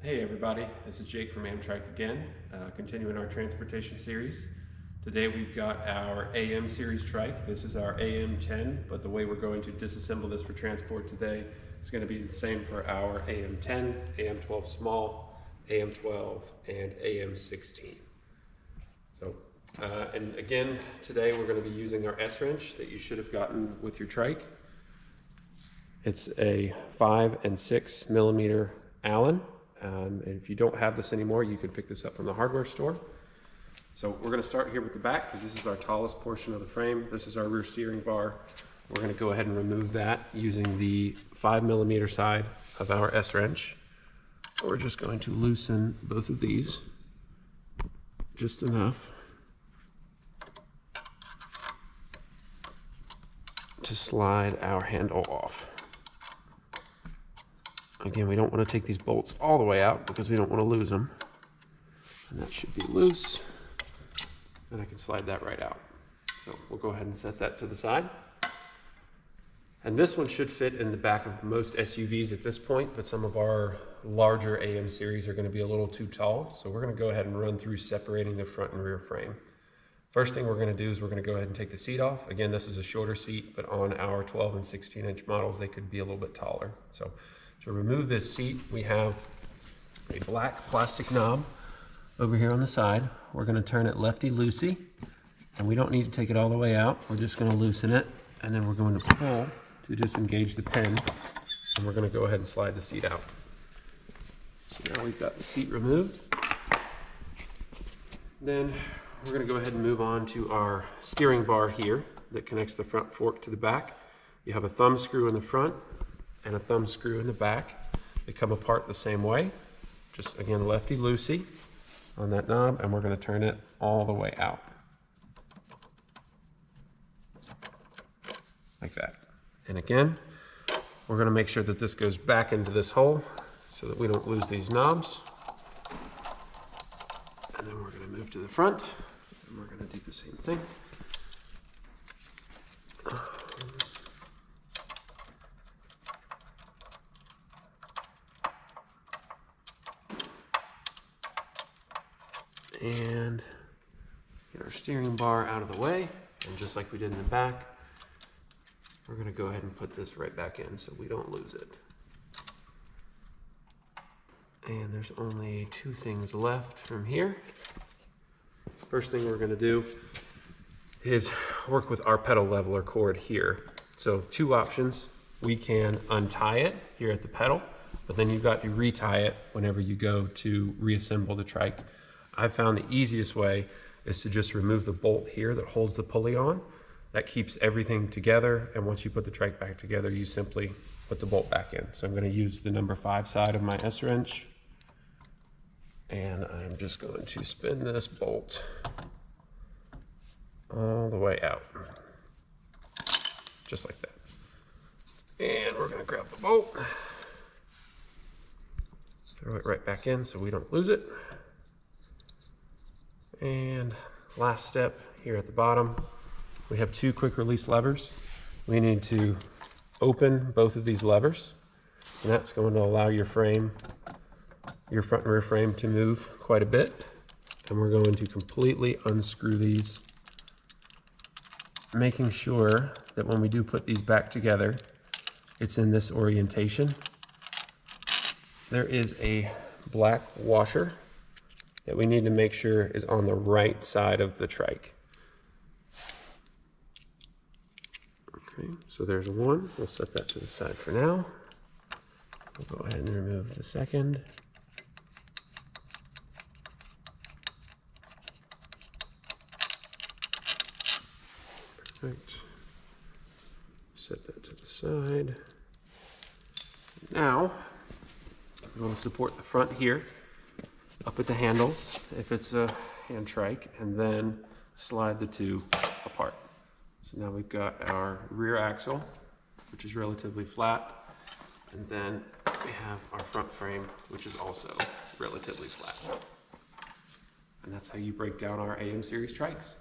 Hey everybody, this is Jake from Amtrak again, continuing our transportation series. Today we've got our AM series trike. This is our AM10, but the way we're going to disassemble this for transport today is going to be the same for our AM10, AM12 small, AM12, and AM16. So, and again, today we're going to be using our S-wrench that you should have gotten with your trike. It's a 5 and 6 millimeter Allen. And if you don't have this anymore, you could pick this up from the hardware store. So we're going to start here with the back because this is our tallest portion of the frame. This is our rear steering bar. We're going to go ahead and remove that using the 5 millimeter side of our S-wrench. We're just going to loosen both of these just enough to slide our handle off. Again, we don't want to take these bolts all the way out because we don't want to lose them. And that should be loose. And I can slide that right out. So we'll go ahead and set that to the side. And this one should fit in the back of most SUVs at this point, but some of our larger AM series are going to be a little too tall. So we're going to go ahead and run through separating the front and rear frame. First thing we're going to do is we're going to go ahead and take the seat off. Again, this is a shorter seat, but on our 12 and 16 inch models, they could be a little bit taller. So to remove this seat, we have a black plastic knob over here on the side. We're going to turn it lefty-loosey, and we don't need to take it all the way out. We're just going to loosen it, and then we're going to pull to disengage the pin, and we're going to go ahead and slide the seat out. So now we've got the seat removed. Then we're going to go ahead and move on to our steering bar here that connects the front fork to the back. You have a thumb screw in the front and a thumb screw in the back. They come apart the same way. Just again, lefty-loosey on that knob, and we're going to turn it all the way out. Like that. And again, we're going to make sure that this goes back into this hole so that we don't lose these knobs. And then we're going to move to the front, and we're going to do the same thing. And get our steering bar out of the way, and just like we did in the back, we're going to go ahead and put this right back in so we don't lose it. And there's only two things left from here. First thing we're going to do is work with our pedal leveler cord here. So two options. We can untie it here at the pedal, but then you've got to retie it whenever you go to reassemble the trike. I found the easiest way is to just remove the bolt here that holds the pulley on. That keeps everything together, and once you put the trike back together, you simply put the bolt back in. So I'm going to use the number 5 side of my S-wrench, and I'm just going to spin this bolt all the way out, just like that. And we're going to grab the bolt, throw it right back in so we don't lose it. And last step here at the bottom, we have two quick release levers. We need to open both of these levers, and that's going to allow your frame, your front and rear frame, to move quite a bit. And we're going to completely unscrew these, making sure that when we do put these back together, it's in this orientation. There is a black washer that we need to make sure is on the right side of the trike. Okay, so there's one. We'll set that to the side for now. We'll go ahead and remove the second. Perfect. Set that to the side. Now, we want to support the front here up at the handles if it's a hand trike, and then slide the two apart. So now we've got our rear axle, which is relatively flat, and then we have our front frame, which is also relatively flat. And that's how you break down our AM series trikes.